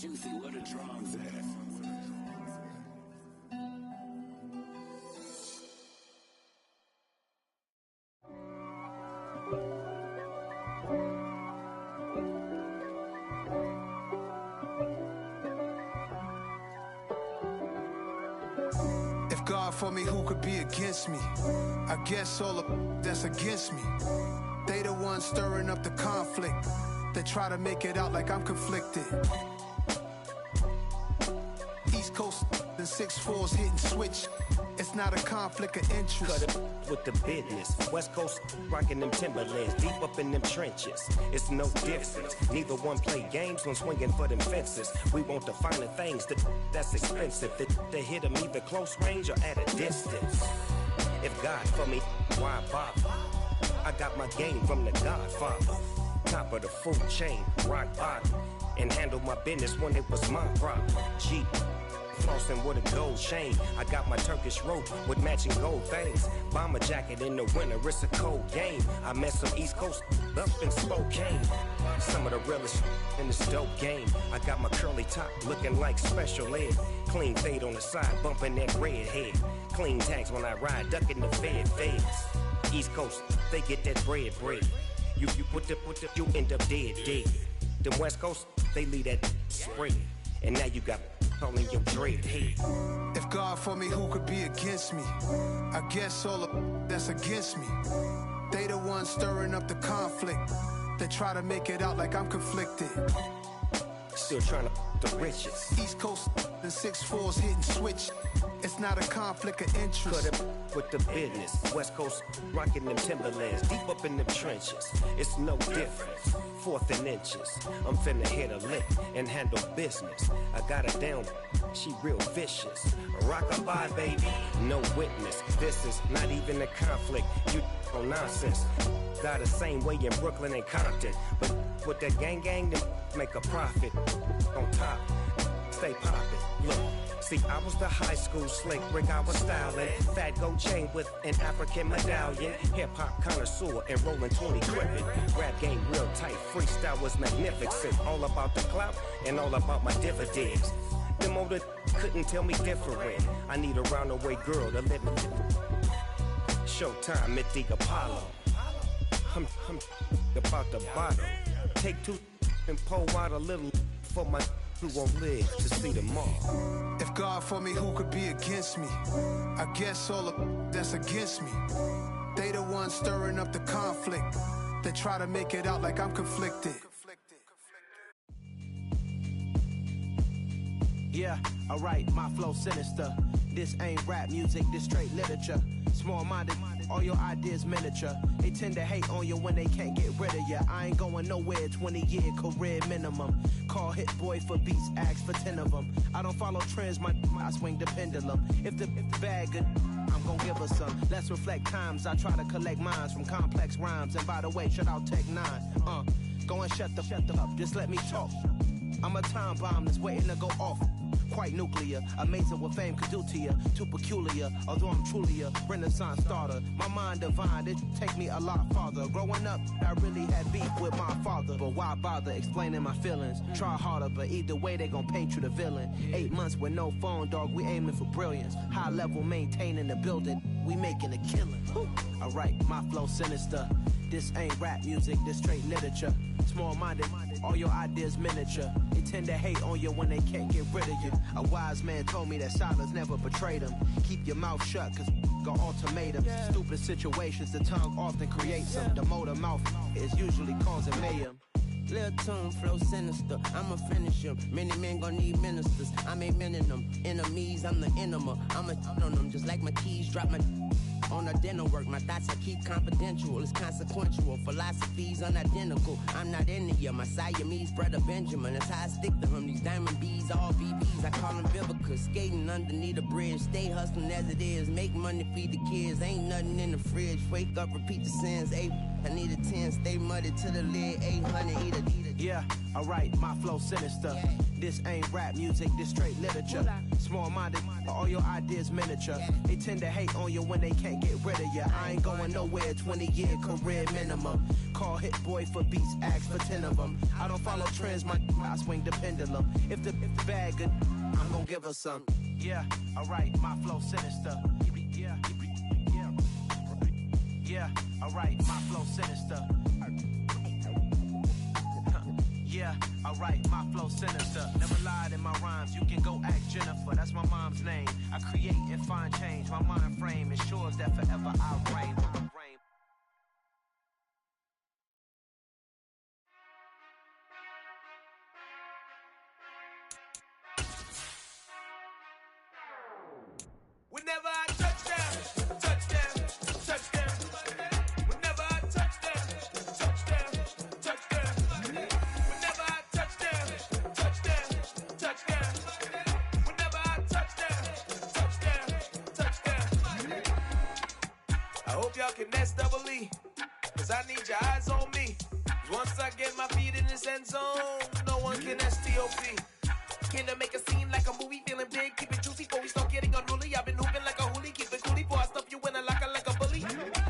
Juicy, where the drums at? If God for me, who could be against me? I guess all of that's against me. They the ones stirring up the conflict. They try to make it out like I'm conflicted. East Coast and 6'4's hitting switch. It's not a conflict of interest. Cut it with the business. West Coast rocking them Timberlands, deep up in them trenches. It's no difference. Neither one play games when swinging for them fences. We want the finer things that's expensive. That hit them either close range or at a distance. If God for me, why bother? I got my game from the Godfather. Top of the food chain, rock bottom. And handle my business when it was my problem. Jeep. Flossing with a gold chain. I got my Turkish rope with matching gold things. Bomber jacket in the winter, it's a cold game. I met some East Coast up in Spokane. Some of the realest in this dope game. I got my curly top looking like special ed. Clean fade on the side, bumping that red head. Clean tags when I ride, ducking the feds. East Coast, they get that bread. You put the, you end up dead. Then West Coast, they leave that spread. And now you got all in your dread head. If God for me, who could be against me? I guess all of that's against me. They the ones stirring up the conflict. They try to make it out like I'm conflicted. Still trying to the riches. East Coast and 6'4's hitting switch. It's not a conflict of interest. Cut it with the business. West Coast rocking them Timberlands, deep up in them trenches. It's no difference. 4th and inches. I'm finna hit a lick and handle business. I got her down, she real vicious. Rock-a-bye, baby, no witness. This is not even a conflict. You on nonsense. Got the same way in Brooklyn and Compton. But with that gang, then make a profit. On top, stay poppin'. Look. See, I was the high school slick Rick, I was styling. Fat gold chain with an African medallion. Hip-hop connoisseur and rolling 20 gripping. Rap game real tight, freestyle was magnificent. All about the clout and all about my dividends. Them older couldn't tell me different. I need a roundaway girl to live it. Showtime at the Apollo. I'm about the bottom. Take 2 and pull out a little for my who won't live to see them all. If God for me, who could be against me? I guess all of that's against me. They the ones stirring up the conflict. They try to make it out like I'm conflicted. Yeah, alright, my flow sinister. This ain't rap music, this straight literature. Small-minded, all your ideas miniature. They tend to hate on you when they can't get rid of you. I ain't going nowhere, 20-year career minimum. Call Hit Boy for beats, ask for 10 of them. I don't follow trends, I swing the pendulum. If the bag good, I'm gon' give her some. Let's reflect times, I try to collect minds from complex rhymes. And by the way, shout out Tech 9. Go and shut the up, just let me talk. I'm a time bomb that's waiting to go off. Quite nuclear, amazing what fame could do to you. Too peculiar, although I'm truly a renaissance starter. My mind divine, it take me a lot farther. Growing up, I really had beef with my father. But why bother explaining my feelings? Try harder, but either way they gon' paint you the villain. 8 months with no phone, dog, we aiming for brilliance. High level maintaining the building, we making a killing. Alright, my flow sinister. This ain't rap music, this straight literature. Small-minded, all your ideas miniature. They tend to hate on you when they can't get rid of you. A wise man told me that silence never betrayed him. Keep your mouth shut, cause got ultimatums. Stupid situations, the tongue often creates them. The motor mouth is usually causing mayhem. Lil' tune, flow sinister, I'ma finish him. Many men gon' need ministers, I'm aiming them. Enemies, I'm the enema, I'ma on them. Just like my keys, drop my on a dental work. My thoughts I keep confidential, it's consequential. Philosophies unidentical, I'm not in it yet. My Siamese brother Benjamin, that's how I stick to him. These diamond bees, all BBs, I call them Vivica. Skating underneath a bridge, stay hustling as it is. Make money, feed the kids, ain't nothing in the fridge. Wake up, repeat the sins, I need a 10, stay muddy to the lid, 800, eat a. Yeah, alright, my flow sinister. This ain't rap music, this straight literature. Small-minded, all your ideas miniature. They tend to hate on you when they can't get rid of you. I ain't going nowhere, 20-year career minimum. Call Hit Boy for beats, ask for 10 of them. I don't follow trends, I swing the pendulum. If the bag good, I'm gonna give her some. Yeah, alright, my flow sinister. Yeah, alright, my flow sinister. Yeah, alright, my flow sinister. Never lied in my rhymes, you can go ask Jennifer, that's my mom's name. I create and find change, my mind frame ensures that forever I reign. Whenever I touch down, touchdown, touchdown. Whenever I touch down, touchdown, touchdown. Whenever I touch down, touchdown, touchdown. Whenever I touch down, touchdown, touchdown. I hope y'all can nest double E, cause I need your eyes on me. Once I get my feet in this end zone, no one can STOP. Can I make a scene like a movie, feeling big, keep it juicy before we start getting unruly. I've been hooping like a hoolie, keep it coolie before I stuff you in a locker like a bully.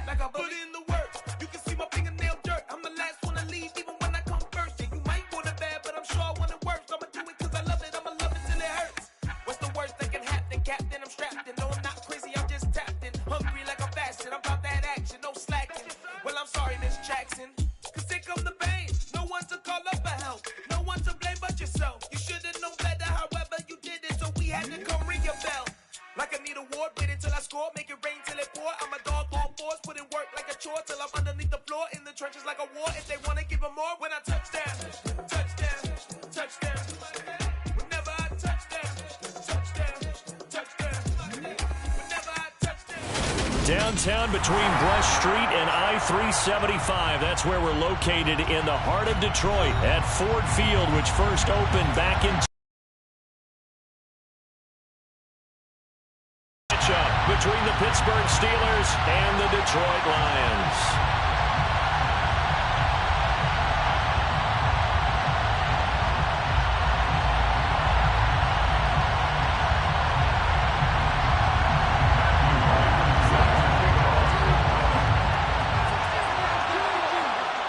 Like a bully. Put in the work, you can see my fingernail dirt. I'm the last one to leave, even when I come first. Yeah, you might want it bad, but I'm sure I want it worse. I'ma do it cause I love it, I'ma love it till it hurts. What's the worst that can happen, Captain? I'm strapped in, no I'm not crazy, I'm just tapped in. Hungry like I'm fasting, I'm about that action, no slacking. Well, I'm sorry, Miss Jackson, cause here come the pain. No one to call up for help, no one to blame but yourself. You should've known better, however you did it, so we had to come ring your bell. Like I need a ward, wait until I score, make it rain till it pour. I'm a dog on force, put in work like a chore till I'm underneath the floor, in the trenches like a war. If they wanna give them more, when I touch down, touchdown, touchdown. Whenever I touch down, touchdown, touchdown. Whenever I touch down. Downtown between Brush Street and I-375. That's where we're located in the heart of Detroit at Ford Field, which first opened back in between the Pittsburgh Steelers and the Detroit Lions.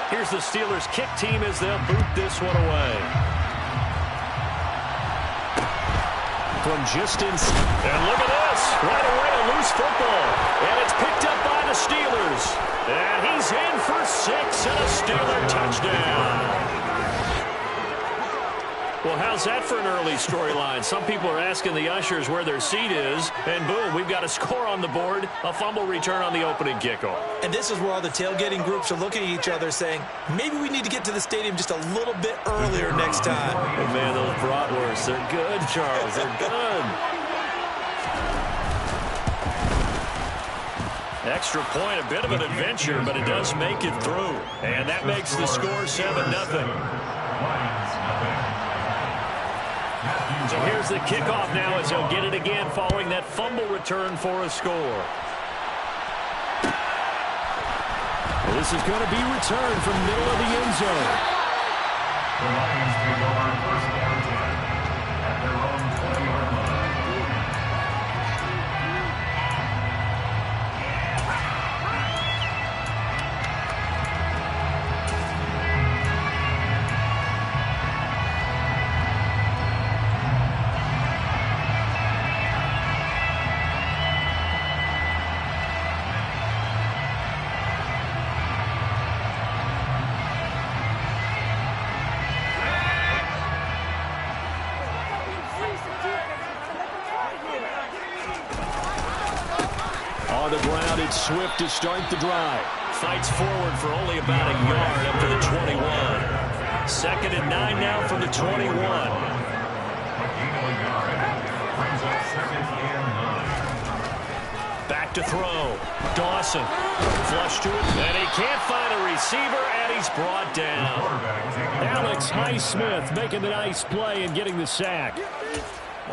Here's the Steelers kick team as they'll boot this one away. From just inside. And look at this. Right away, a loose football. And it's picked up by the Steelers. And he's in for 6 and a Steeler touchdown. Well, how's that for an early storyline? Some people are asking the ushers where their seat is. And boom, we've got a score on the board. A fumble return on the opening kickoff. And this is where all the tailgating groups are looking at each other saying, maybe we need to get to the stadium just a little bit earlier next time. Oh, man, those bratwursts, they're good, Charles. They're good. Extra point, a bit of an adventure, but it does make it through. And that makes the score 7-0. So here's the kickoff now as he'll get it again following that fumble return for a score. Well, this is going to be returned from middle of the end zone. The Lions take over first down 10 at their own 20-yard line. Swift to start the drive. Fights forward for only about a yard up to the 21. 2nd and 9 now from the 21. Back to throw. Dawson. Flush to it. And he can't find a receiver, and he's brought down. Alex Highsmith making the nice play and getting the sack.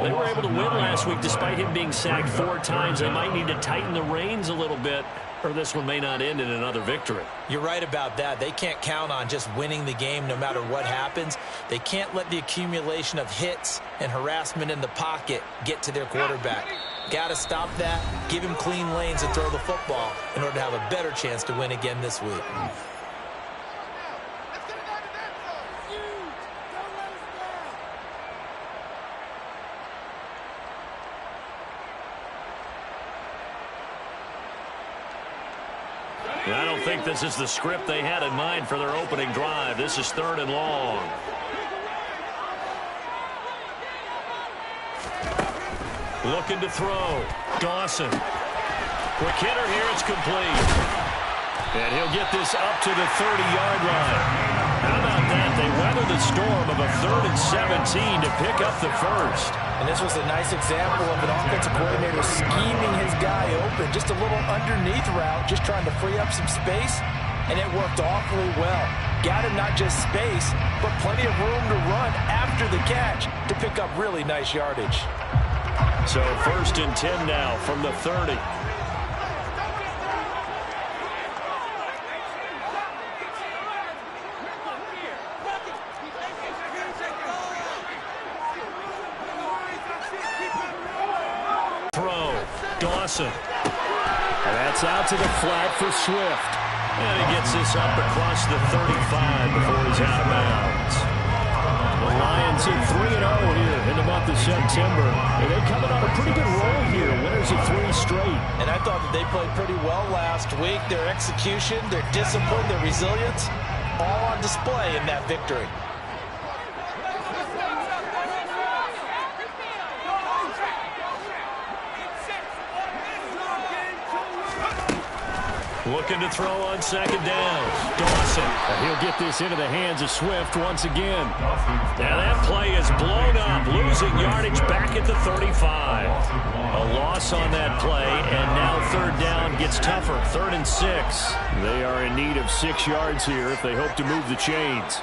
They were able to win last week despite him being sacked 4 times. They might need to tighten the reins a little bit or this one may not end in another victory. You're right about that. They can't count on just winning the game no matter what happens. They can't let the accumulation of hits and harassment in the pocket get to their quarterback. Got to stop that, give him clean lanes and throw the football in order to have a better chance to win again this week. I don't think this is the script they had in mind for their opening drive. This is 3rd and long. Looking to throw. Dawson. Quick hitter here. It's complete. And he'll get this up to the 30-yard line. How about that? They weather the storm of a 3rd and 17 to pick up the first. And this was a nice example of an offensive coordinator scheming his guy open. Just a little underneath route, just trying to free up some space, and it worked awfully well. Got him not just space, but plenty of room to run after the catch to pick up really nice yardage. So 1st and 10 now from the 30. Dawson. And that's out to the flat for Swift. And he gets this up across the 35 before he's out of bounds. The Lions in 3-0 here in the month of September. And they're coming on a pretty good roll here. Winners of 3 straight. And I thought that they played pretty well last week. Their execution, their discipline, their resilience, all on display in that victory. Looking to throw on 2nd down. Dawson. And he'll get this into the hands of Swift once again. Now that play is blown up, losing yardage back at the 35. A loss on that play, and now 3rd down gets tougher. 3rd and 6. They are in need of 6 yards here if they hope to move the chains.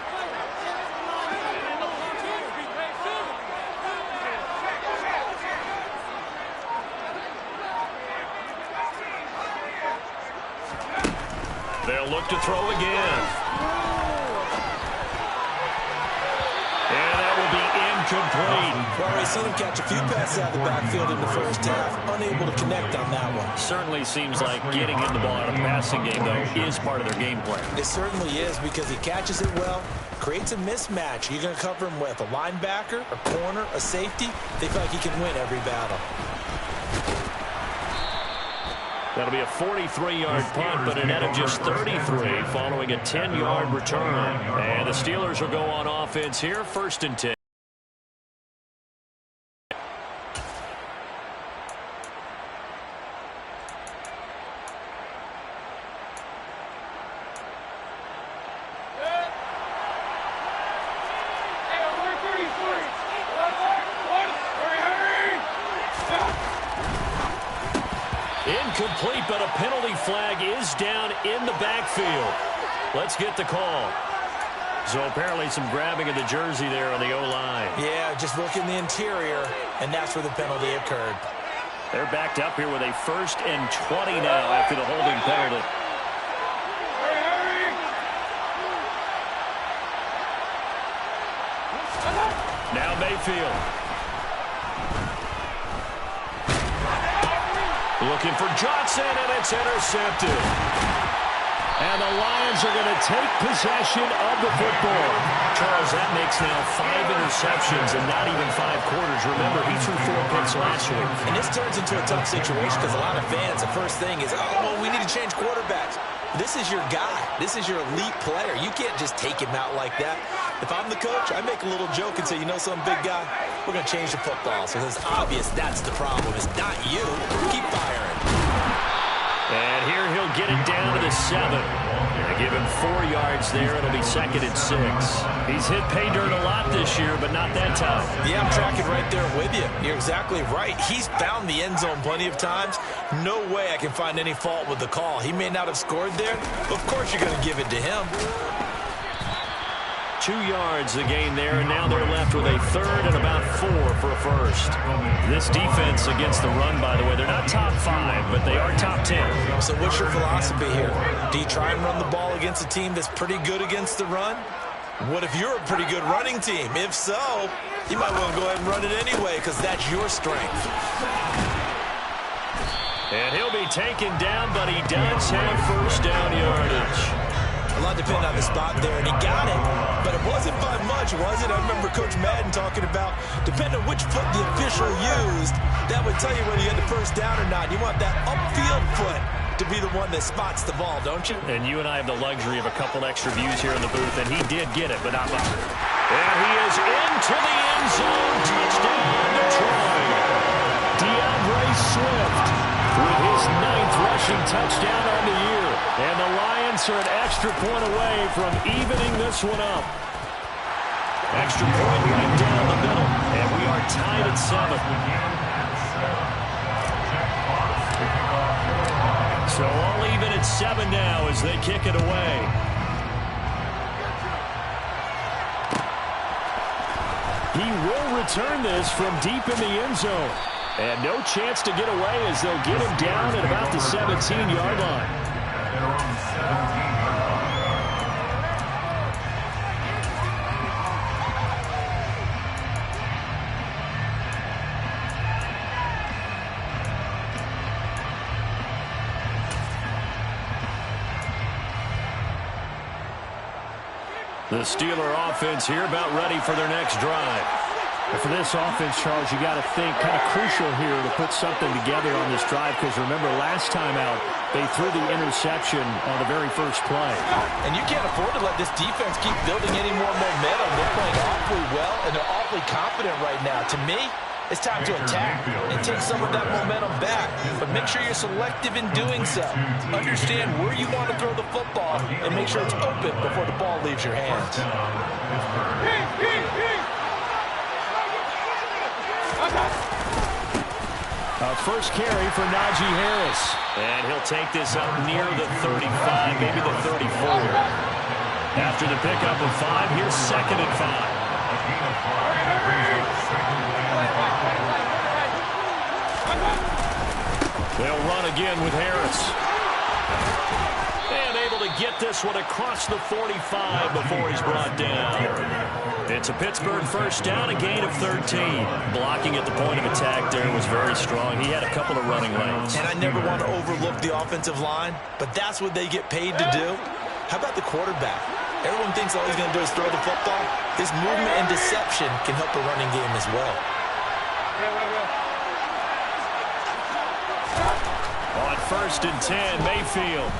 They'll look to throw again. And that will be incomplete. Well, we've seen him catch a few passes out of the backfield in the first half. Unable to connect on that one. Certainly seems like getting him the ball out of the passing game, though, is part of their game plan. It certainly is because he catches it well, creates a mismatch. You're going to cover him with a linebacker, a corner, a safety. They feel like he can win every battle. That'll be a 43-yard punt, but a net of just 33 following a 10-yard return. And the Steelers will go on offense here, 1st and 10. Incomplete, but a penalty flag is down in the backfield. Let's get the call. So apparently some grabbing of the jersey there on the O-line. Yeah, just working the interior, and that's where the penalty occurred. They're backed up here with a 1st and 20 now after the holding penalty. Now Mayfield. Looking for Johnson, and it's intercepted. And the Lions are going to take possession of the football. Charles, that makes now 5 interceptions and not even 5 quarters. Remember, he threw 4 picks last week. And this turns into a tough situation because a lot of fans, the first thing is, oh, well, we need to change quarterbacks. This is your guy. This is your elite player. You can't just take him out like that. If I'm the coach, I make a little joke and say, you know some big guy, we're going to change the football. So it's obvious that's the problem. It's not you. Keep firing. And here he'll get it down to the 7. They give him 4 yards there. It'll be 2nd and 6. He's hit pay dirt a lot this year, but not that time. Yeah, I'm tracking right there with you. You're exactly right. He's found the end zone plenty of times. No way I can find any fault with the call. He may not have scored there, but of course you're going to give it to him. 2 yards the gain there, and now they're left with a third and about 4 for a first. This defense against the run, by the way, they're not top 5, but they are top 10. So what's your philosophy here? Do you try and run the ball against a team that's pretty good against the run? What if you're a pretty good running team? If so, you might want to go ahead and run it anyway because that's your strength. And he'll be taken down, but he does have first down yardage. A lot depended on the spot there, and he got it, but it wasn't by much, was it? I remember Coach Madden talking about, depending on which foot the official used, that would tell you whether you had the first down or not. You want that upfield foot to be the one that spots the ball, don't you? And you and I have the luxury of a couple extra views here in the booth, and he did get it, but not much. And he is into the end zone. Touchdown, Detroit. DeAndre Swift with his 9th rushing touchdown on the year. And the Lions are an extra point away from evening this one up. Extra point right down the middle, and we are tied at 7. So all even at 7 now as they kick it away. He will return this from deep in the end zone. And no chance to get away as they'll get him down at about the 17-yard line. The Steeler offense here about ready for their next drive. And for this offense, Charles, you got to think kind of crucial here to put something together on this drive because remember last time out they threw the interception on the very first play. And you can't afford to let this defense keep building any more momentum. They're playing awfully well and they're awfully confident right now. To me, it's time to attack and take some of that momentum back. But make sure you're selective in doing so. Understand where you want to throw the football and make sure it's open before the ball leaves your hands. First carry for Najee Harris. And he'll take this up near the 35, maybe the 34. After the pickup of 5, here's 2nd and 5. They'll run again with Harris. And able to get this one across the 45 before he's brought down. It's a Pittsburgh first down, a gain of 13. Blocking at the point of attack there was very strong. He had a couple of running lanes. And I never want to overlook the offensive line, but that's what they get paid to do. How about the quarterback? Everyone thinks all he's going to do is throw the football. His movement and deception can help the running game as well. On 1st and 10, Mayfield.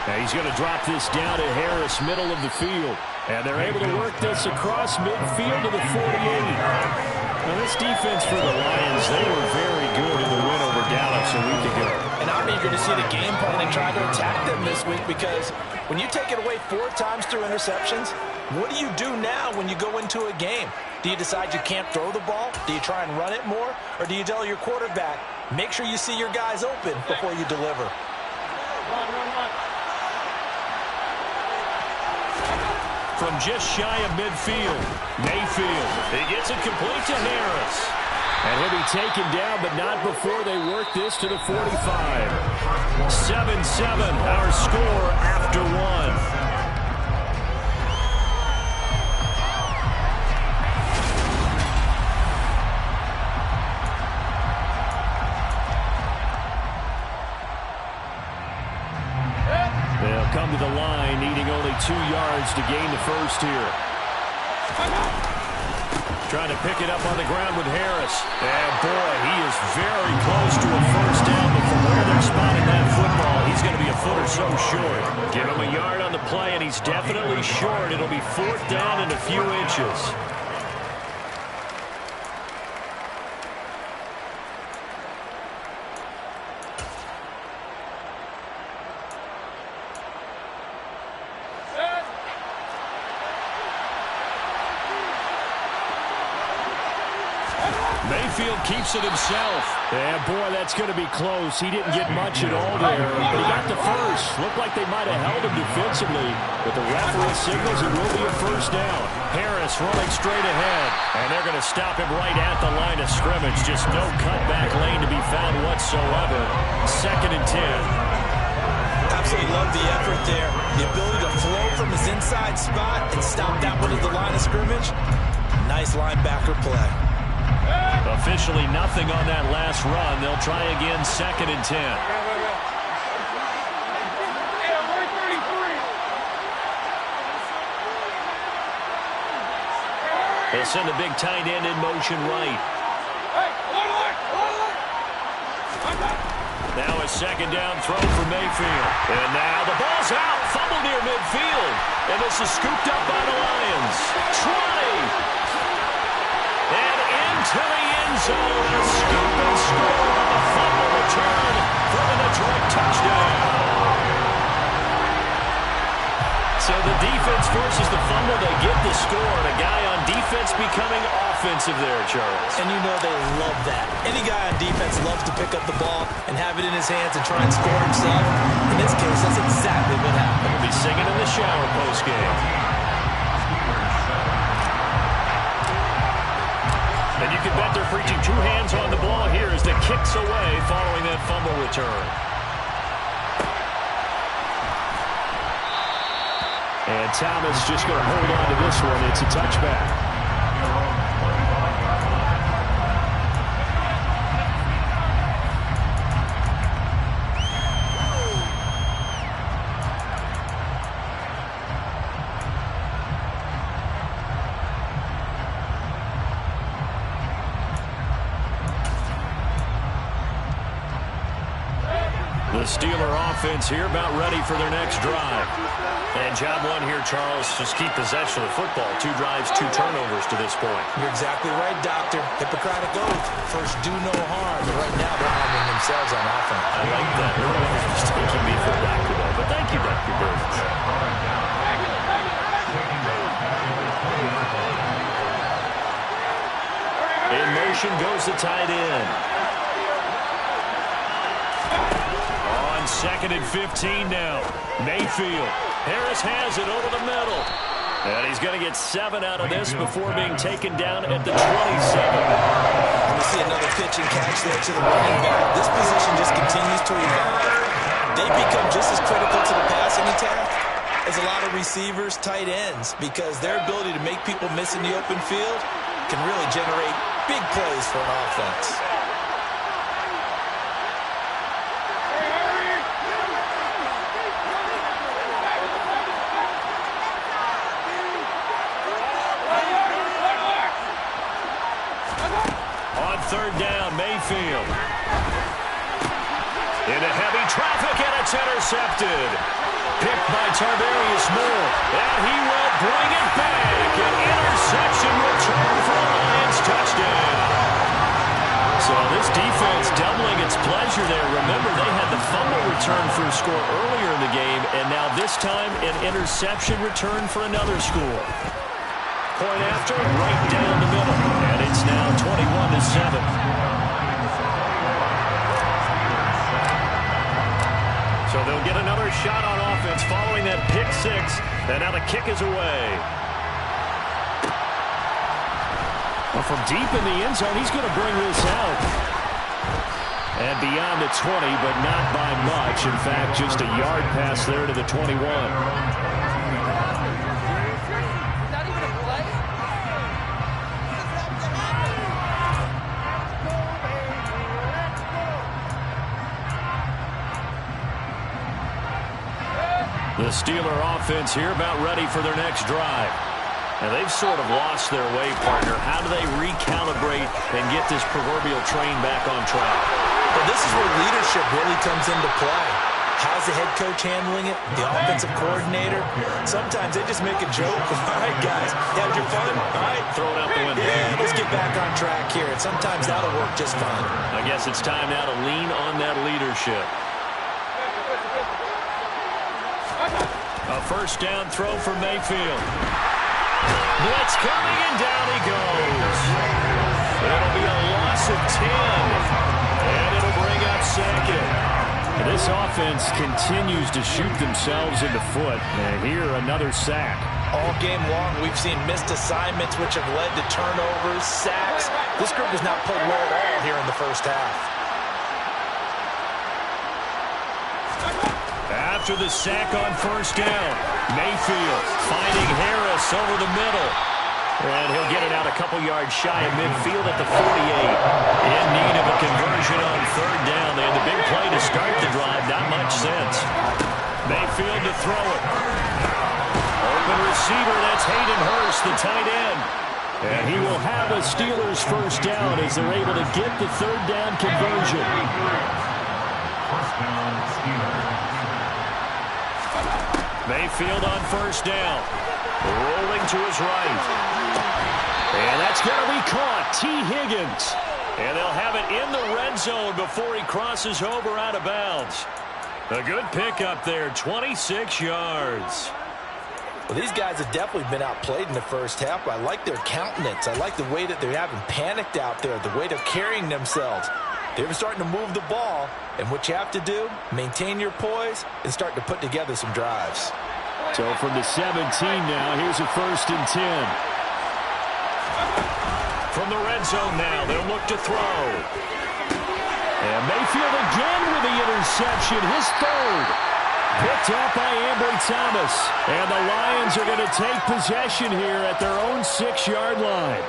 Now he's going to drop this down to Harris, middle of the field. And they're able to work this across midfield to the 48. Now this defense for the Lions, they were very good in the win over Dallas a week ago. And I'm eager to see the game plan and try to attack them this week because when you take it away 4 times through interceptions, what do you do now when you go into a game? Do you decide you can't throw the ball? Do you try and run it more? Or do you tell your quarterback, make sure you see your guys open before you deliver? From just shy of midfield, Mayfield. He gets it complete to Harris. And he'll be taken down, but not before they work this to the 45. 7-7, our score after 1. Come to the line, needing only 2 yards to gain the first here. Trying to pick it up on the ground with Harris. And boy, he is very close to a first down, but from where they're spotting that football, he's going to be a foot or so short. Give him a yard on the play, and he's definitely short. It'll be 4th down and a few inches. Mayfield keeps it himself. Yeah, boy, that's going to be close. He didn't get much at all there, but he got the first. Looked like they might have held him defensively, but the referee signals it will be a first down. Harris running straight ahead, and they're going to stop him right at the line of scrimmage. Just no cutback lane to be found whatsoever. 2nd and 10. Absolutely love the effort there. The ability to flow from his inside spot and stop that one at the line of scrimmage. Nice linebacker play. Officially nothing on that last run. They'll try again, 2nd and 10. They'll send a big tight end in motion right. Now a 2nd down throw for Mayfield. And now the ball's out. Fumble near midfield. And this is scooped up by the Lions. 20. And into the end zone. A scoop and score on a fumble return for the Detroit touchdown. So the defense forces the fumble. They get the score. And a guy on defense becoming offensive there, Charles. And you know they love that. Any guy on defense loves to pick up the ball and have it in his hands and try and score himself. In this case, that's exactly what happened. He'll be singing in the shower post-game. And you can bet they're preaching 2 hands on the ball here as the kicks away following that fumble return. And Thomas just going to hold on to this one. It's a touchback. The Steeler offense here about ready for their next drive. And job one here, Charles, just keep possession of the football. 2 drives, 2 turnovers to this point. You're exactly right, Doctor. Hippocratic oath. First, do no harm. But right now, they're harming themselves on offense. I like that. You're just taking me for Dr. Bell. But thank you, Dr. Burns. In motion goes the tight end. 2nd and 15 now. Mayfield. Harris has it over the middle. And he's going to get 7 out of this before being taken down at the 27. We see another pitch and catch there to the running back. This position just continues to evolve. They become just as critical to the passing attack as a lot of receivers, tight ends, because their ability to make people miss in the open field can really generate big plays for an offense. Third down, Mayfield. Into heavy traffic, and it's intercepted. Picked by Tarvarius Moore, and he will bring it back. An interception return for a Lions touchdown. So this defense doubling its pleasure there. Remember, they had the fumble return for a score earlier in the game, and now this time an interception return for another score. Point after, right down the middle. And it's now 21-7. So they'll get another shot on offense following that pick 6. And now the kick is away. Well, from deep in the end zone, he's going to bring this out. And beyond the 20, but not by much. In fact, just a yard pass there to the 21. The Steeler offense here about ready for their next drive. And they've sort of lost their way, partner. How do they recalibrate and get this proverbial train back on track? Well, this is where leadership really comes into play. How's the head coach handling it? The offensive coordinator? Sometimes they just make a joke. All right, guys, you had your fun? All right. Throw it out the window. Yeah, let's get back on track here. And sometimes that'll work just fine. I guess it's time now to lean on that leadership. A first down throw for Mayfield. Blitz coming, and down he goes. It'll be a loss loss of 10. And it'll bring up second. This offense continues to shoot themselves in the foot. And here, another sack. All game long, we've seen missed assignments, which have led to turnovers, sacks. This group has not played well at all here in the first half. After the sack on first down, Mayfield finding Harris over the middle. And he'll get it out a couple yards shy of midfield at the 48. In need of a conversion on third down. They had the big play to start the drive. Not much sense. Mayfield to throw it. Open receiver, that's Hayden Hurst, the tight end. And he will have a Steelers first down as they're able to get the third down conversion. First down, Steelers. Mayfield on first down. Rolling to his right. And that's going to be caught. T. Higgins. And they'll have it in the red zone before he crosses over out of bounds. A good pickup there, 26 yards. Well, these guys have definitely been outplayed in the first half. I like their countenance. I like the way that they're having panicked out there, the way they're carrying themselves. They're starting to move the ball, and what you have to do, maintain your poise and start to put together some drives. So from the 17 now, here's a 1st and 10. From the red zone now, they'll look to throw. And Mayfield again with the interception, his third. Picked up by Ambry Thomas. And the Lions are going to take possession here at their own 6-yard line.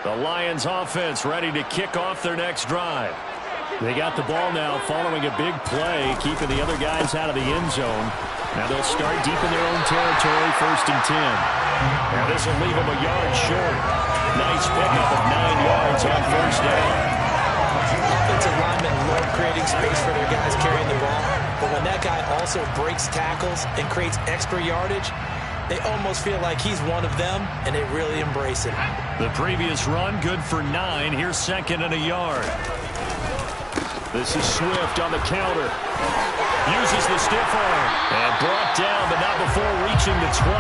The Lions offense ready to kick off their next drive. They got the ball now following a big play, keeping the other guys out of the end zone. Now they'll start deep in their own territory, 1st and 10. Now this will leave them a yard short. Nice pickup of 9 yards on first down. Offensive linemen love creating space for their guys carrying the ball, but when that guy also breaks tackles and creates extra yardage, they almost feel like he's one of them, and they really embrace it. The previous run, good for 9. Here's 2nd and a yard. This is Swift on the counter. Uses the stiff arm. And brought down, but not before reaching the 25.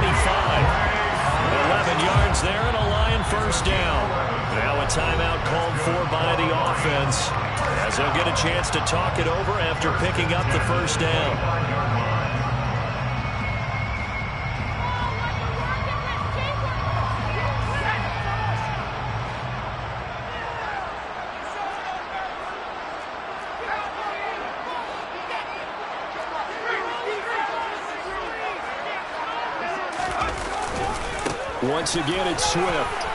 11 yards there and a Lion first down. Now a timeout called for by the offense, as they'll get a chance to talk it over after picking up the first down. Once again, it's Swift.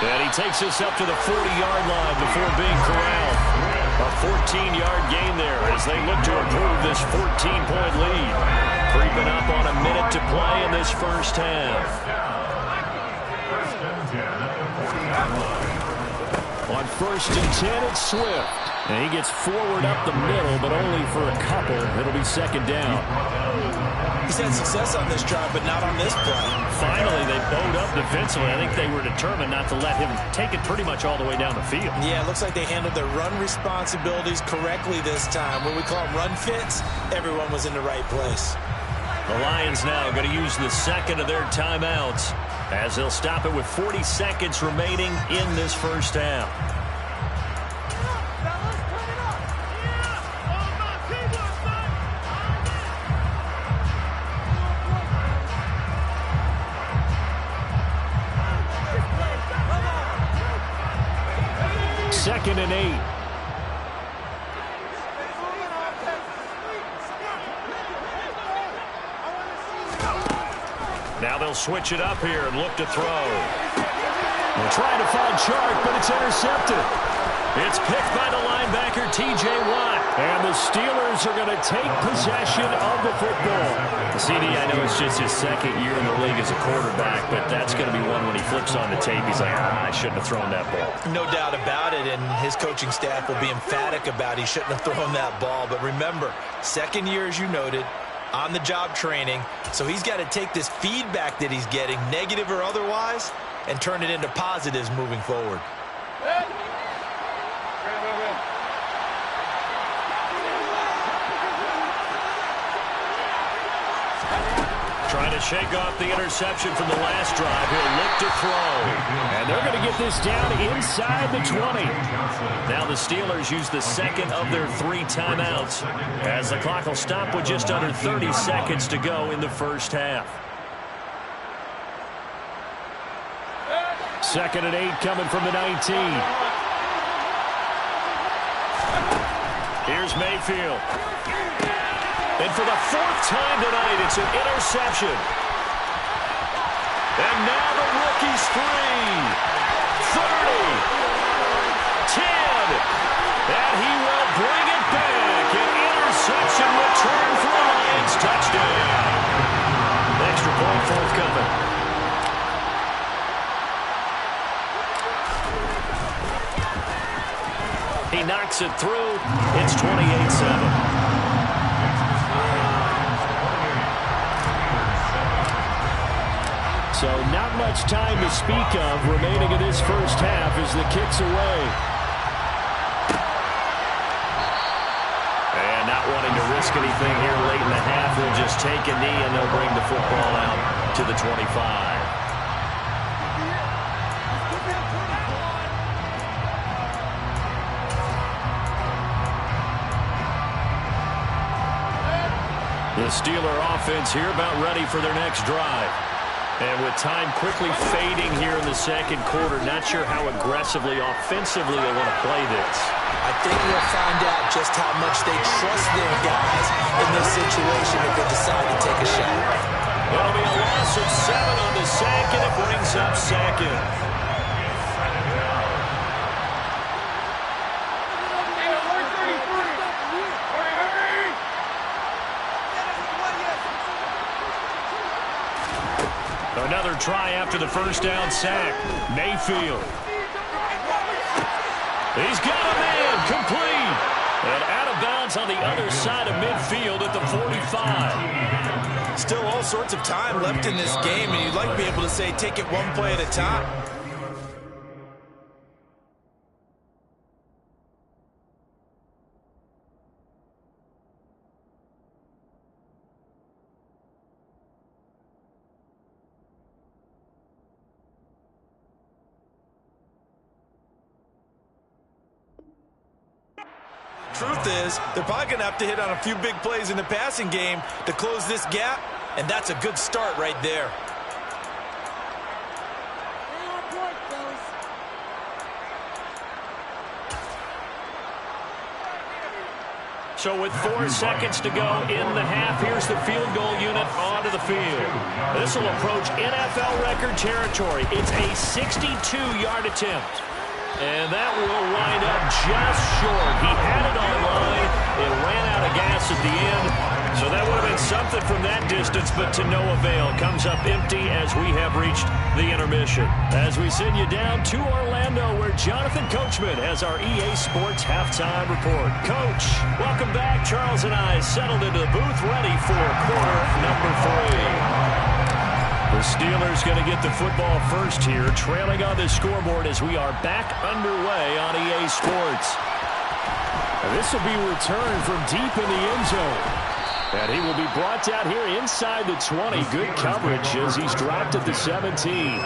And he takes us up to the 40-yard line before being corralled. A 14-yard gain there as they look to improve this 14-point lead. Creeping up on a minute to play in this first half. On 1st and 10, it's Swift. And he gets forward up the middle, but only for a couple. It'll be 2nd down. He's had success on this drive, but not on this play. Finally, they bowed up defensively. I think they were determined not to let him take it pretty much all the way down the field. Yeah, it looks like they handled their run responsibilities correctly this time. When we call them run fits, everyone was in the right place. The Lions now going to use the 2nd of their timeouts as they'll stop it with 40 seconds remaining in this first half. Second and 8. Now they'll switch it up here and look to throw. They're trying to find Chark, but it's intercepted. It's picked by the linebacker, T.J. Watt. And the Steelers are going to take possession of the football. CD, I know it's just his 2nd year in the league as a quarterback, but that's going to be one when he flips on the tape. He's like, I shouldn't have thrown that ball. No doubt about it, and his coaching staff will be emphatic about he shouldn't have thrown that ball. But remember, 2nd year, as you noted, on-the-job training. So he's got to take this feedback that he's getting, negative or otherwise, and turn it into positives moving forward. Trying to shake off the interception from the last drive, he'll look to throw. And they're going to get this down inside the 20. Now the Steelers use the second of their 3 timeouts as the clock will stop with just under 30 seconds to go in the first half. 2nd and 8 coming from the 19. Here's Mayfield. And for the 4th time tonight, it's an interception. And now the rookie's free. 30. 10. And he will bring it back. An interception return for a Lions touchdown. Extra point forthcoming. He knocks it through. It's 28-7. So not much time to speak of remaining in this first half as the kick's away. And not wanting to risk anything here late in the half, they'll just take a knee and they'll bring the football out to the 25. The Steeler offense here about ready for their next drive. And with time quickly fading here in the second quarter, not sure how aggressively, offensively they'll want to play this. I think we'll find out just how much they trust their guys in this situation if they decide to take a shot. It'll be a loss of 7 on the sack, and it brings up second. Another try after the first down sack. Mayfield. He's got a man complete. And out of bounds on the other side of midfield at the 45. Still all sorts of time left in this game, and you'd like to be able to say take it one play at a time. Truth is, they're probably going to have to hit on a few big plays in the passing game to close this gap, and that's a good start right there. So with 4 seconds to go in the half, here's the field goal unit onto the field. This will approach NFL record territory. It's a 62-yard attempt. And that will wind up just short. He had it on line. It ran out of gas at the end. So that would have been something from that distance, but to no avail. Comes up empty as we have reached the intermission. As we send you down to Orlando, where Jonathan Coachman has our EA Sports halftime report. Coach, welcome back. Charles and I settled into the booth, ready for quarter number 3. The Steelers going to get the football first here, trailing on the scoreboard as we are back underway on EA Sports. And this will be returned from deep in the end zone. And he will be brought down here inside the 20. Good coverage as he's dropped at the 17.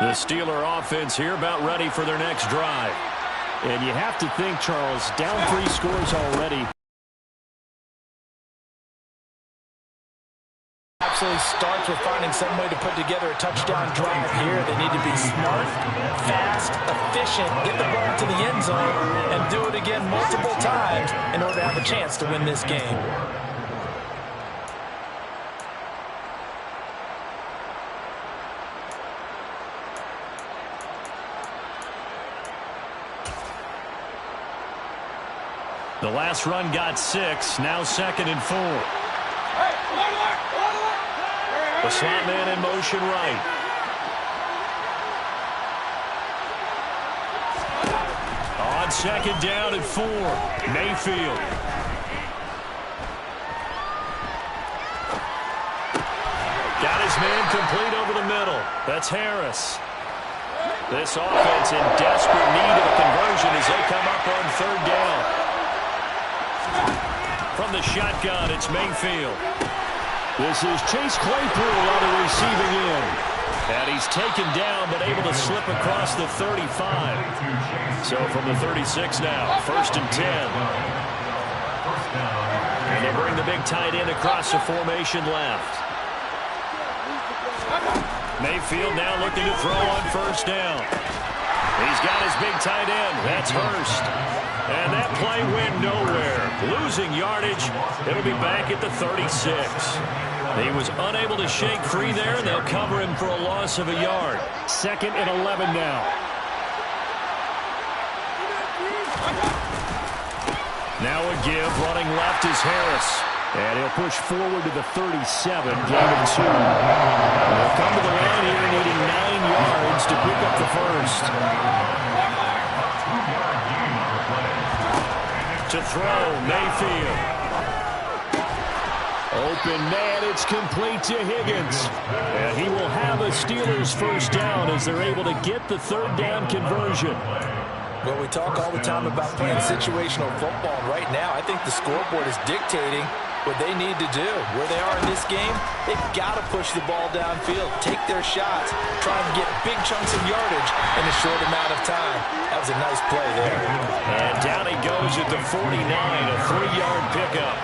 The Steeler offense here about ready for their next drive. And you have to think, Charles, down 3 scores already. Absolutely starts with finding some way to put together a touchdown drive here. They need to be smart, fast, efficient, get the ball to the end zone, and do it again multiple times in order to have a chance to win this game. The last run got 6, now 2nd and 4. The slot man in motion right. On 2nd down and 4, Mayfield. man complete over the middle. That's Harris. This offense in desperate need of a conversion as they come up on third down. From the shotgun, it's Mayfield. This is Chase Claypool on the receiving end. And he's taken down, but able to slip across the 35. So from the 36 now, 1st and 10. And they bring the big tight end across the formation left. Mayfield now looking to throw on 1st down. He's got his big tight end. That's Hurst. And that play went nowhere. Losing yardage. It'll be back at the 36. He was unable to shake free there, and they'll cover him for a loss of a yard. 2nd and 11 now. Now a give. Running left is Harris. And he'll push forward to the 37, gain of 2. They'll come to the line here needing 9 yards to pick up the first. To throw, Mayfield. Open man, it's complete to Higgins. And he will have a Steelers first down as they're able to get the 3rd down conversion. Well, we talk all the time about playing situational football. Right now, I think the scoreboard is dictating what they need to do. Where they are in this game, they've got to push the ball downfield, take their shots, try and get big chunks of yardage in a short amount of time. That was a nice play there. And down he goes at the 49, a 3-yard pickup.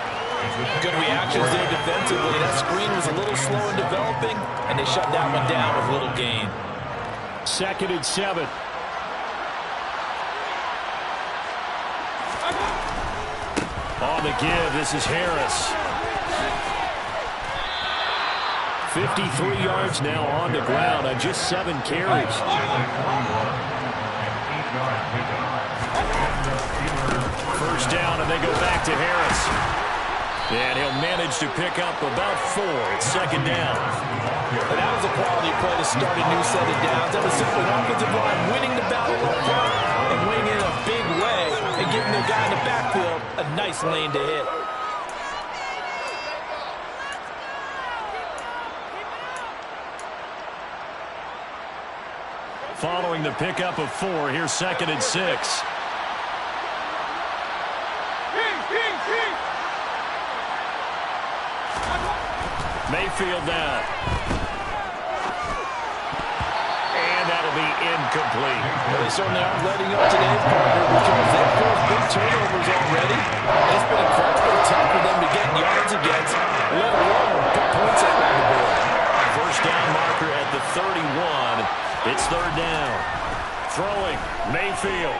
Good reactions there defensively. That screen was a little slow in developing, and they shut that one down with little gain. 2nd and 7. On the give, this is Harris. 53 yards now on the ground on just 7 carries. First down, and they go back to Harris. And he'll manage to pick up about 4. It's 2nd down. And that was a quality play to start a new set of downs. That was simply an offensive line winning the battle up front and winning in a big way and giving the guy in the backfield a nice lane to hit. Following the pickup of 4, here's 2nd and 6. Mayfield now. And that'll be incomplete. Well, they certainly aren't letting up today, partner, because they've caused big turnovers already. It's been incredibly tough for them to get yards against, let alone put points up on the board. First down marker at the 31. It's 3rd down. Throwing, Mayfield.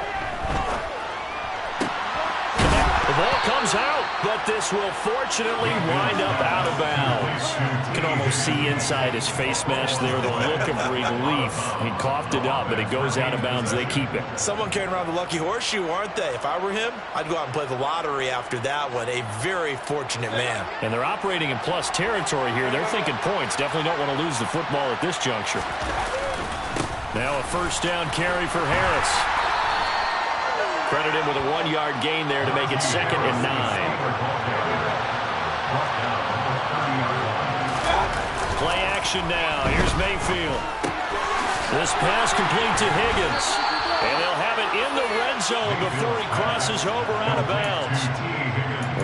The ball comes out, but this will fortunately wind up out of bounds. You can almost see inside his face mesh there the look of relief. He coughed it up, but it goes out of bounds. They keep it. Someone carrying around the lucky horseshoe, aren't they? If I were him, I'd go out and play the lottery after that one. A very fortunate man. And they're operating in plus territory here. They're thinking points. Definitely don't want to lose the football at this juncture. Now a first down carry for Harris. Credit him with a 1-yard gain there to make it 2nd and 9. Play action now. Here's Mayfield. This pass complete to Higgins. And they'll have it in the red zone before he crosses over out of bounds.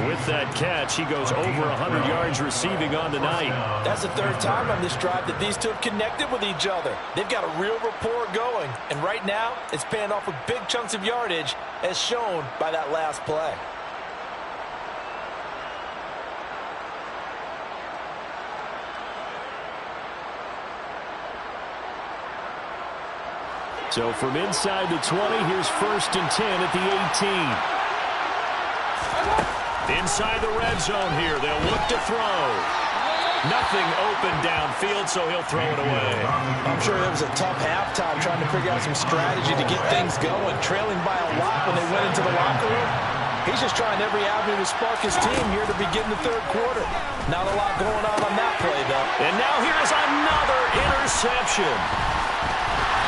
With that catch, he goes over 100 yards receiving on the night. That's the 3rd time on this drive that these two have connected with each other. They've got a real rapport going. And right now, it's paying off with big chunks of yardage, as shown by that last play. So from inside the 20, here's 1st and 10 at the 18. Inside the red zone here, they'll look to throw. Nothing open downfield, so he'll throw it away. I'm sure it was a tough halftime trying to figure out some strategy to get things going, trailing by a lot when they went into the locker room. He's just trying every avenue to spark his team here to begin the 3rd quarter. Not a lot going on that play, though. And now here's another interception.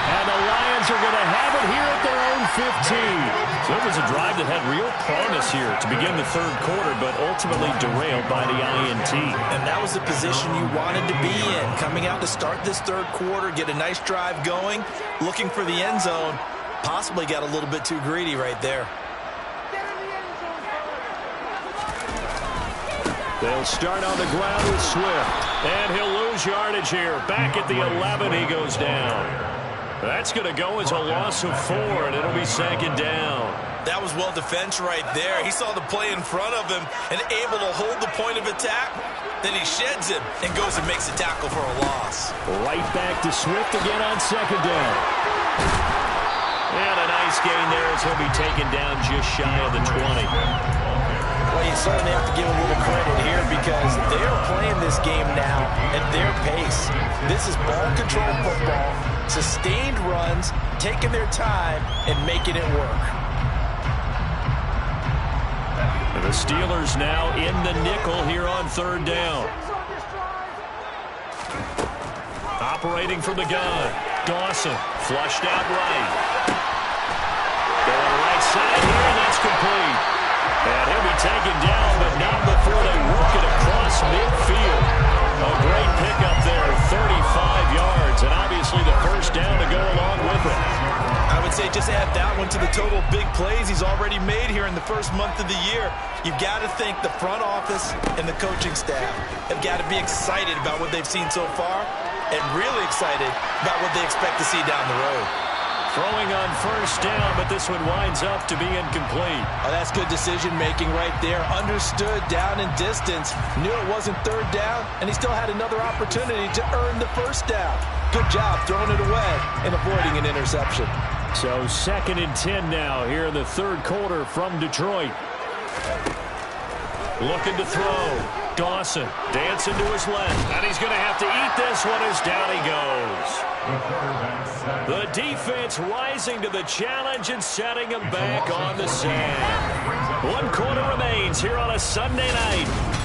And the Lions are going to have it here at their own So it was a drive that had real promise here to begin the third quarter, but ultimately derailed by the INT. And that was the position you wanted to be in. Coming out to start this third quarter, get a nice drive going, looking for the end zone. Possibly got a little bit too greedy right there. They'll start on the ground with Swift. And he'll lose yardage here. Back at the 11, he goes down. That's going to go as a loss of 4, and it'll be second down. That was well defense right there. He saw the play in front of him and able to hold the point of attack. Then he sheds him and goes and makes a tackle for a loss. Right back to Swift again on second down. And a nice gain there as he'll be taken down just shy of the 20. Well, you certainly have to give a little credit here because they are playing this game now at their pace. This is ball control football, sustained runs, taking their time, and making it work. And the Steelers now in the nickel here on third down. Operating from the gun. Dawson flushed out right. Going right side here, and that's complete. And he'll be taken down, but not before they work it across midfield. A great pickup there, 35 yards, and obviously the first down to go along with it. I would say just add that one to the total big plays he's already made here in the first month of the year. You've got to think the front office and the coaching staff have got to be excited about what they've seen so far and really excited about what they expect to see down the road. Throwing on first down, but this one winds up to be incomplete. Oh, that's good decision-making right there. Understood down and distance. Knew it wasn't third down, and he still had another opportunity to earn the first down. Good job throwing it away and avoiding an interception. So 2nd and 10 now here in the third quarter from Detroit. Looking to throw. Dawson dancing to his left, and he's going to have to eat this one as down he goes. The defense rising to the challenge and setting him back on the sand. 1 quarter remains here on a Sunday night.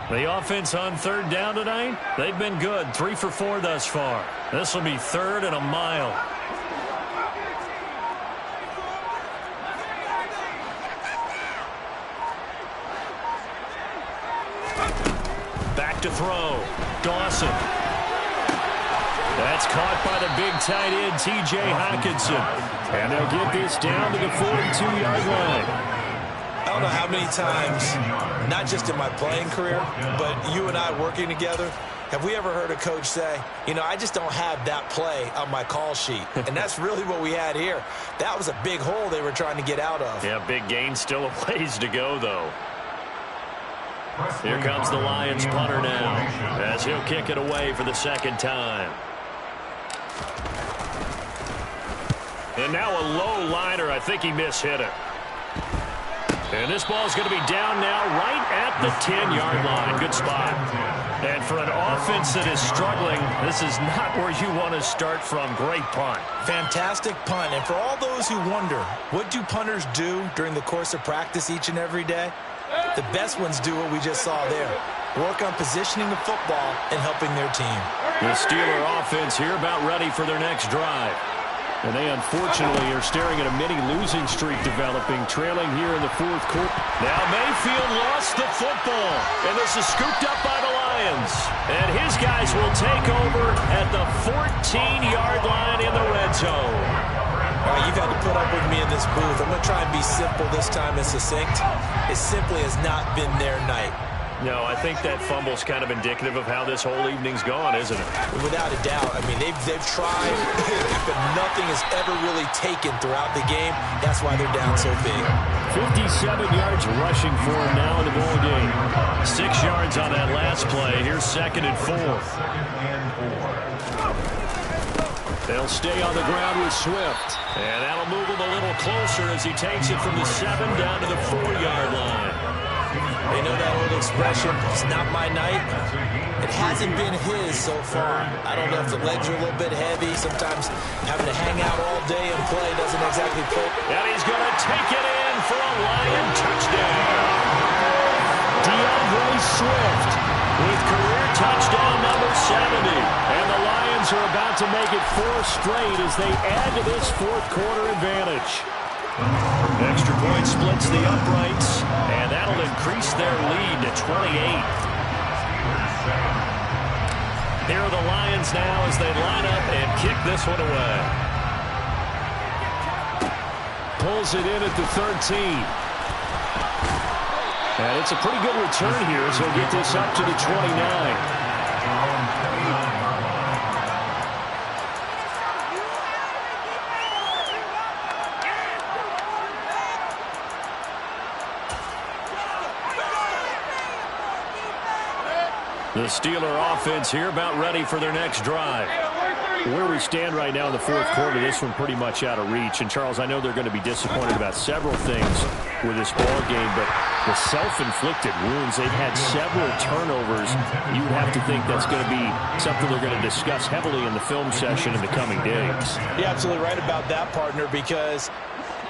The offense on third down tonight, they've been good. 3 for 4 thus far. This will be 3rd and a mile. Back to throw. Dawson. That's caught by the big tight end, T.J. Hockenson. And they'll get this down to the 42-yard line. I don't know how many times, not just in my playing career, but you and I working together, have we ever heard a coach say, you know, I just don't have that play on my call sheet. And that's really what we had here. That was a big hole they were trying to get out of. Yeah, big gain, still a ways to go, though. Here comes the Lions punter now, as he'll kick it away for the second time. And now a low liner. I think he mishit it. And this ball's going to be down now right at the 10-yard line. Good spot. And for an offense that is struggling, this is not where you want to start from. Great punt. Fantastic punt. And for all those who wonder, what do punters do during the course of practice each and every day? The best ones do what we just saw there. Work on positioning the football and helping their team. The Steeler offense here about ready for their next drive. And they unfortunately are staring at a mini losing streak developing, trailing here in the fourth quarter. Now Mayfield lost the football, and this is scooped up by the Lions. And his guys will take over at the 14-yard line in the red zone. All right, you've had to put up with me in this booth. I'm going to try and be simple this time and succinct. It simply has not been their night. No, I think that fumble's kind of indicative of how this whole evening's gone, isn't it? Without a doubt. I mean, they've tried, but nothing has ever really taken throughout the game. That's why they're down so big. 57 yards rushing for him now in the ball game. 6 yards on that last play. Here's 2nd and 4. They'll stay on the ground with Swift. And that'll move him a little closer as he takes it from the 7 down to the 4-yard line. They know that old expression, it's not my night. It hasn't been his so far. I don't know if the legs are a little bit heavy. Sometimes having to hang out all day and play doesn't exactly play. And he's going to take it in for a Lion touchdown. DeAndre Swift with career touchdown number 70. And the Lions are about to make it 4 straight as they add to this fourth quarter advantage. Extra point splits the uprights, and that'll increase their lead to 28. Here are the Lions now as they line up and kick this one away. Pulls it in at the 13. And it's a pretty good return here, so he'll get this up to the 29. The Steeler offense here about ready for their next drive. Where we stand right now in the fourth quarter, this one pretty much out of reach. And, Charles, I know they're going to be disappointed about several things with this ball game, but the self-inflicted wounds, they've had several turnovers. You would have to think that's going to be something they're going to discuss heavily in the film session in the coming days. You're absolutely right about that, partner, because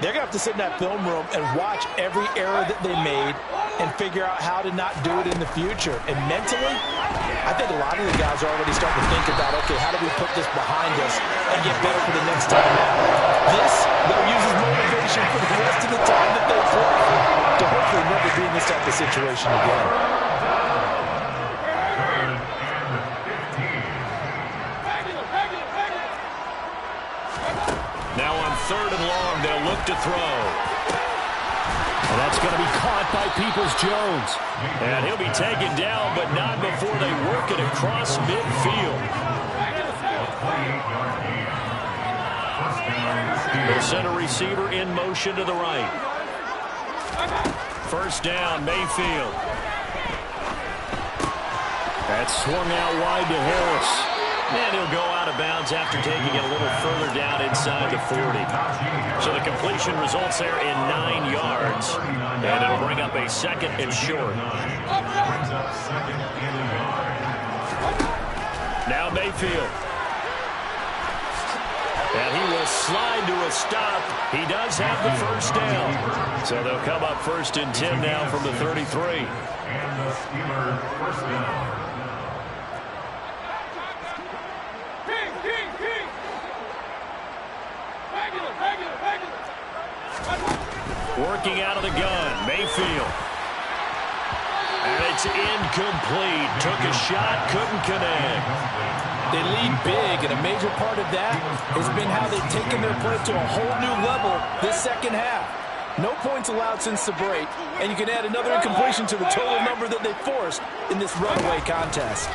they're going to have to sit in that film room and watch every error that they made and figure out how to not do it in the future. And mentally, I think a lot of the guys are already starting to think about, okay, how do we put this behind us and get better for the next time out? This, they'll use as motivation for the rest of the time that they play to hopefully never be in this type of situation again. Now on 3rd and long, they'll look to throw. And that's going to be caught by Peoples-Jones. And he'll be taken down, but not before they work it across midfield. They'll send a receiver in motion to the right. First down, Mayfield. That's swung out wide to Harris. And he'll go out of bounds after taking it a little further down inside the 40. So the completion results there in 9 yards. And it'll bring up a 2nd and short. Now Mayfield. And he will slide to a stop. He does have the first down. So they'll come up 1st and 10 now from the 33. And the Steelers first down. Working out of the gun, Mayfield. And it's incomplete. Took a shot, couldn't connect. They lead big, and a major part of that has been how they've taken their play to a whole new level this second half. No points allowed since the break, and you can add another incompletion to the total number that they forced in this runaway contest.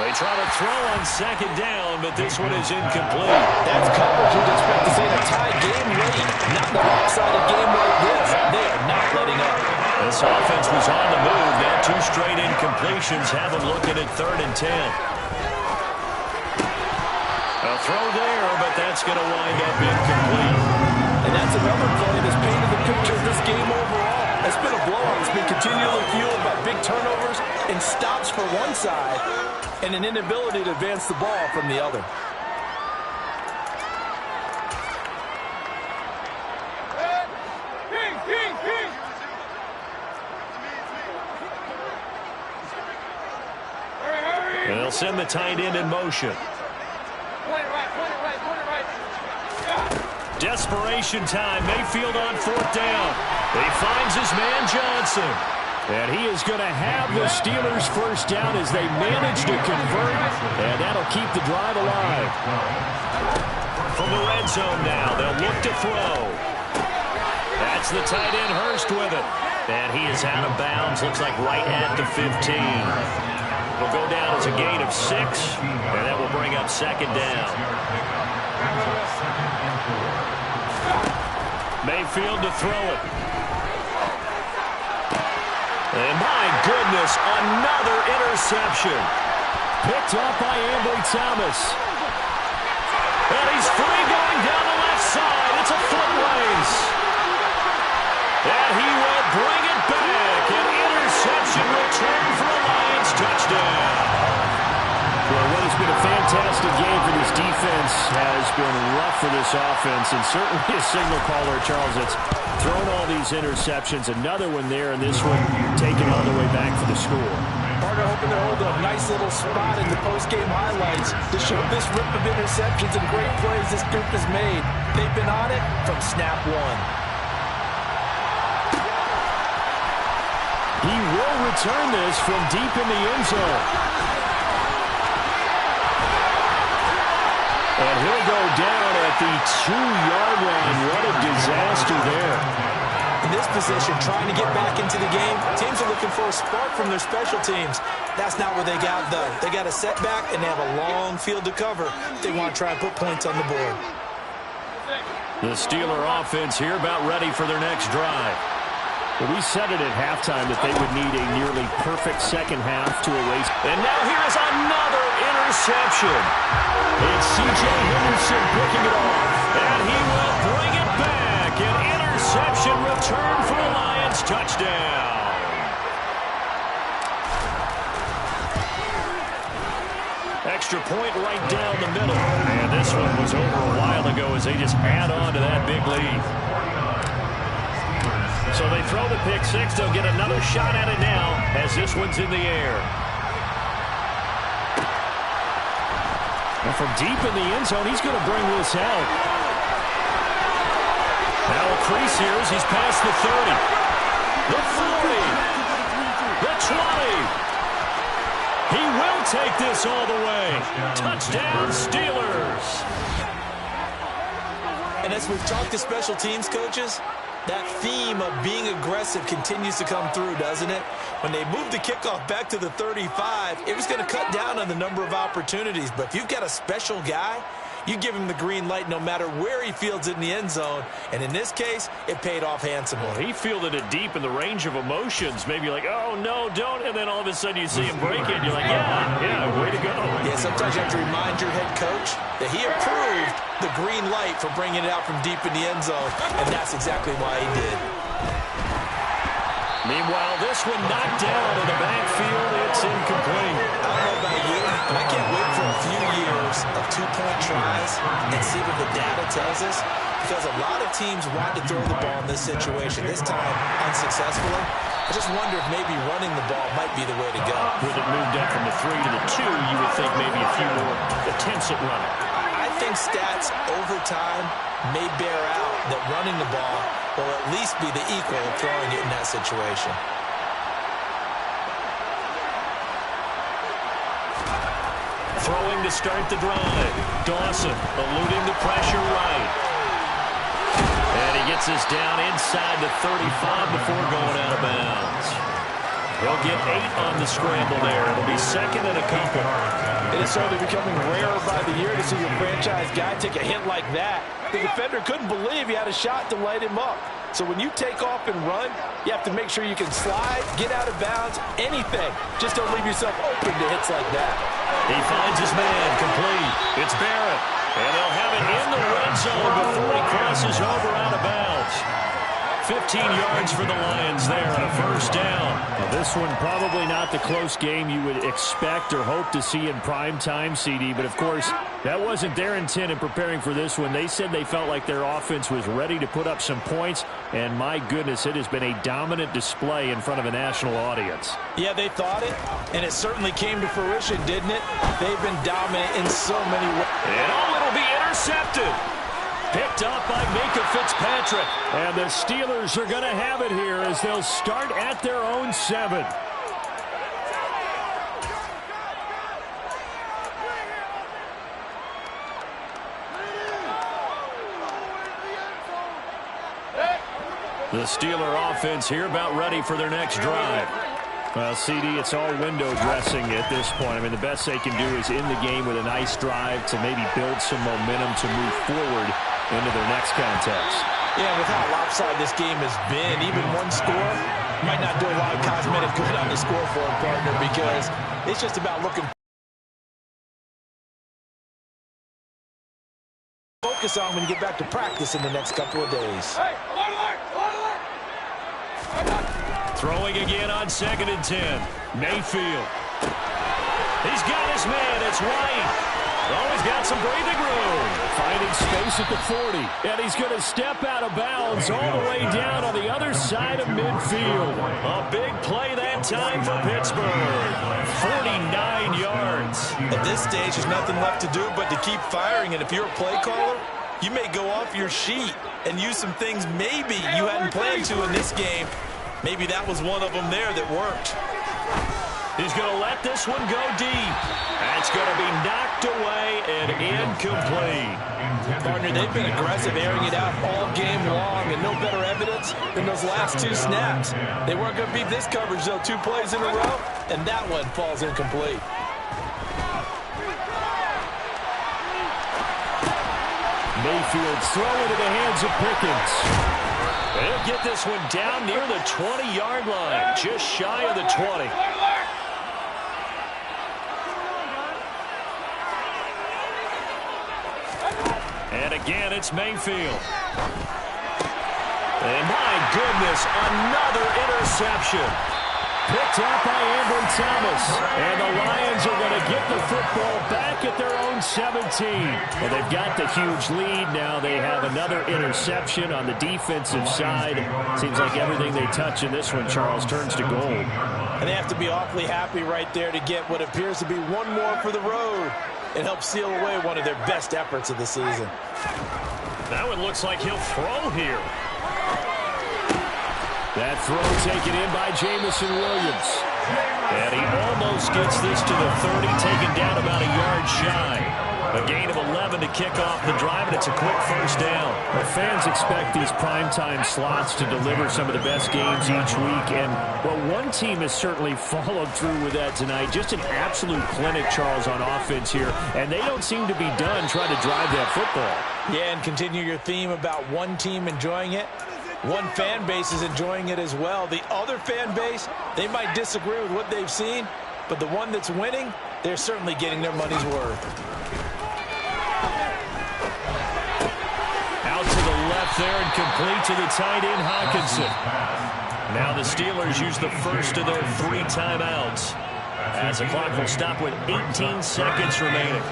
They try to throw on 2nd down, but this one is incomplete. That's coverage you'd expect to see in a tie game late, not in a lopsided game like this. They are not letting up. This offense was on the move. Now 2 straight incompletions have them looking at 3rd and 10. A throw there, but that's going to wind up incomplete. And that's another play that's painted the picture of this game overall. It's been a blowout. It's been continually fueled by big turnovers and stops for one side and an inability to advance the ball from the other. And they'll send the tight end in motion. Desperation time. Mayfield on 4th down. He finds his man Johnson. And he is going to have the Steelers first down as they manage to convert. And that'll keep the drive alive. From the red zone now, they'll look to throw. That's the tight end Hurst with it. And he is out of bounds. Looks like right at the 15. Will go down as a gain of 6. And that will bring up 2nd down. Mayfield to throw it. And my goodness, another interception. Picked up by Ambry Thomas. And he's free going down the left side. It's a foot race. contested game for this defense has been rough for this offense, and certainly a signal caller, Charles, that's thrown all these interceptions. Another one there, and this one taken all the way back for the score. Partner hoping to hold a nice little spot in the post-game highlights to show this rip of interceptions and great plays this group has made. They've been on it from snap one. He will return this from deep in the end zone. And he'll go down at the 2-yard line. What a disaster there. In this position, trying to get back into the game, teams are looking for a spark from their special teams. That's not what they got, though. They got a setback, and they have a long field to cover if they want to try and put points on the board. The Steeler offense here about ready for their next drive. Well, we said it at halftime that they would need a nearly perfect second half to erase. And now here's another interception. It's C.J. Henderson picking it off, and he will bring it back. An interception return for a Lions touchdown. Extra point right down the middle. And this one was over a while ago as they just add on to that big lead. So they throw the pick six. They'll get another shot at it now as this one's in the air. And from deep in the end zone, he's going to bring this out. Now a crease here as he's past the 30. The 40. The 20. He will take this all the way. Touchdown, Steelers. And as we've talked to special teams coaches, that theme of being aggressive continues to come through, doesn't it? When they moved the kickoff back to the 35, it was going to cut down on the number of opportunities. But if you've got a special guy, you give him the green light no matter where he fields it in the end zone. And in this case, it paid off handsomely. Well, he fielded it deep in the range of emotions. Maybe like, oh, no, don't. And then all of a sudden you see him break it. And you're like, yeah, way to go. Yeah, sometimes you have to remind your head coach that he approved the green light for bringing it out from deep in the end zone. And that's exactly why he did. Meanwhile, this one knocked down in the backfield. It's incomplete. I don't know about you, but I can't wait for a few years of two-point tries and see what the data tells us, because a lot of teams want to throw the ball in this situation, this time unsuccessfully. I just wonder if maybe running the ball might be the way to go. With it moved up from the 3 to the 2, you would think maybe a few more attempts at running. I think stats over time may bear out that running the ball will at least be the equal of throwing it in that situation. Throwing to start the drive. Dawson eluding the pressure right. And he gets us down inside the 35 before going out of bounds. He'll get 8 on the scramble there. It'll be second and a couple. It is certainly becoming rarer by the year to see your franchise guy take a hit like that. The defender couldn't believe he had a shot to light him up. So when you take off and run, you have to make sure you can slide, get out of bounds, anything. Just don't leave yourself open to hits like that. He finds his man, complete. It's Barrett. And they'll have it in the red zone before he crosses over out of bounds. 15 yards for the Lions there on a first down. Well, this one probably not the close game you would expect or hope to see in prime time, CD. But, of course, that wasn't their intent in preparing for this one. They said they felt like their offense was ready to put up some points. And, my goodness, it has been a dominant display in front of a national audience. Yeah, they thought it, and it certainly came to fruition, didn't it? They've been dominant in so many ways. And it'll be intercepted. Picked up by Minka Fitzpatrick. And the Steelers are going to have it here as they'll start at their own 7. The Steeler offense here about ready for their next drive. Well, CD, it's all window dressing at this point. I mean, the best they can do is in the game with a nice drive to maybe build some momentum to move forward into their next contest. Yeah, with how lopsided this game has been, even one score might not do a lot of cosmetic good on the scoreboard, partner, because it's just about looking. Focus on when you get back to practice in the next couple of days. Throwing again on 2nd and 10. Mayfield. He's got his man. It's White. Oh, he's got some breathing room. Finding space at the 40. And he's going to step out of bounds all the way down on the other side of midfield. A big play that time for Pittsburgh. 49 yards. At this stage, there's nothing left to do but to keep firing. And if you're a play caller, you may go off your sheet and use some things maybe you hadn't planned to in this game. Maybe that was one of them there that worked. He's going to let this one go deep. That's going to be knocked away and incomplete. Partner, they've been aggressive, airing it out all game long, and no better evidence than those last two snaps. They weren't going to beat this coverage, though, 2 plays in a row, and that one falls incomplete. Mayfield throw into the hands of Pickens. They'll get this one down near the 20-yard line, just shy of the 20. And again, it's Mayfield. And my goodness, another interception. Picked up by Ambry Thomas. And the Lions are going to get the football back at their own 17. Well, they've got the huge lead. Now they have another interception on the defensive side. Seems like everything they touch in this one, Charles, turns to gold. And they have to be awfully happy right there to get what appears to be one more for the road. It helps seal away one of their best efforts of the season. That one looks like he'll throw here. That throw taken in by Jamison Williams. And he almost gets this to the 30, taken down about a yard shy. A gain of 11 to kick off the drive, and it's a quick first down. The fans expect these primetime slots to deliver some of the best games each week, and well, one team has certainly followed through with that tonight. Just an absolute clinic, Charles, on offense here, and they don't seem to be done trying to drive that football. Yeah, and continue your theme about one team enjoying it. One fan base is enjoying it as well. The other fan base, they might disagree with what they've seen, but the one that's winning, they're certainly getting their money's worth. Out to the left there and complete to the tight end, Hawkinson. Now the Steelers use the first of their 3 timeouts as the clock will stop with 18 seconds remaining.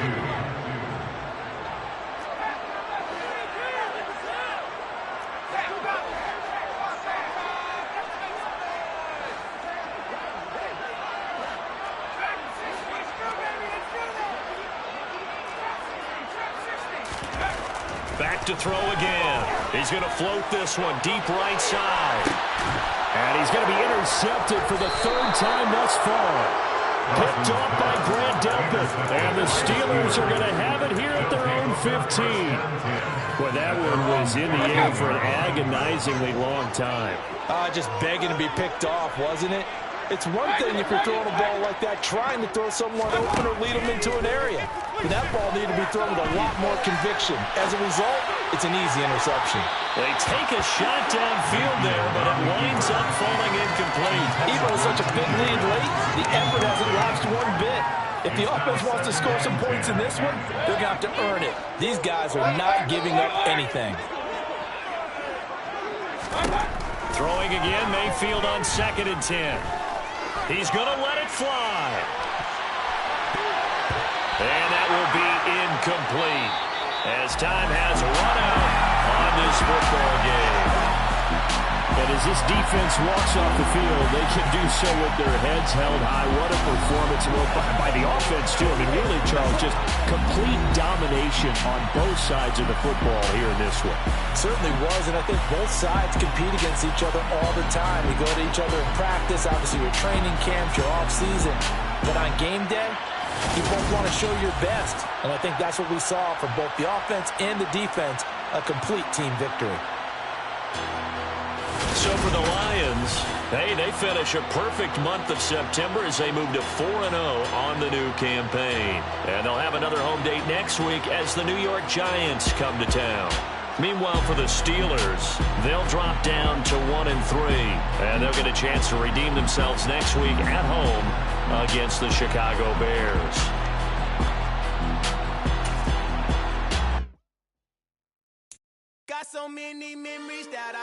Back to throw again. He's going to float this one deep right side. And he's going to be intercepted for the 3rd time thus far. Picked off by Grant Delpit. And the Steelers are going to have it here at their own 15. Well, that one was in the air for an agonizingly long time. Just begging to be picked off, wasn't it? It's one thing if you're throwing a ball like that, trying to throw someone open or lead them into an area. But that ball needed to be thrown with a lot more conviction. As a result, it's an easy interception. They take a shot downfield there, but it winds up falling incomplete. Even with such a big lead late, the effort hasn't lapsed one bit. If the offense wants to score some points in this one, they're going to have to earn it. These guys are not giving up anything. Throwing again, Mayfield on 2nd and 10. He's going to let it fly. And that will be incomplete as time has run out on this football game. And as this defense walks off the field, they can do so with their heads held high. What a performance by the offense, too. I mean, really, Charles, just complete domination on both sides of the football here in this one. Certainly was, and I think both sides compete against each other all the time. You go to each other in practice, obviously your training camps, your off-season. But on game day, you both want to show your best. And I think that's what we saw from both the offense and the defense, a complete team victory. So for the Lions, hey, they finish a perfect month of September as they move to 4-0 on the new campaign. And they'll have another home date next week as the New York Giants come to town. Meanwhile, for the Steelers, they'll drop down to 1-3, and they'll get a chance to redeem themselves next week at home against the Chicago Bears. Got so many memories that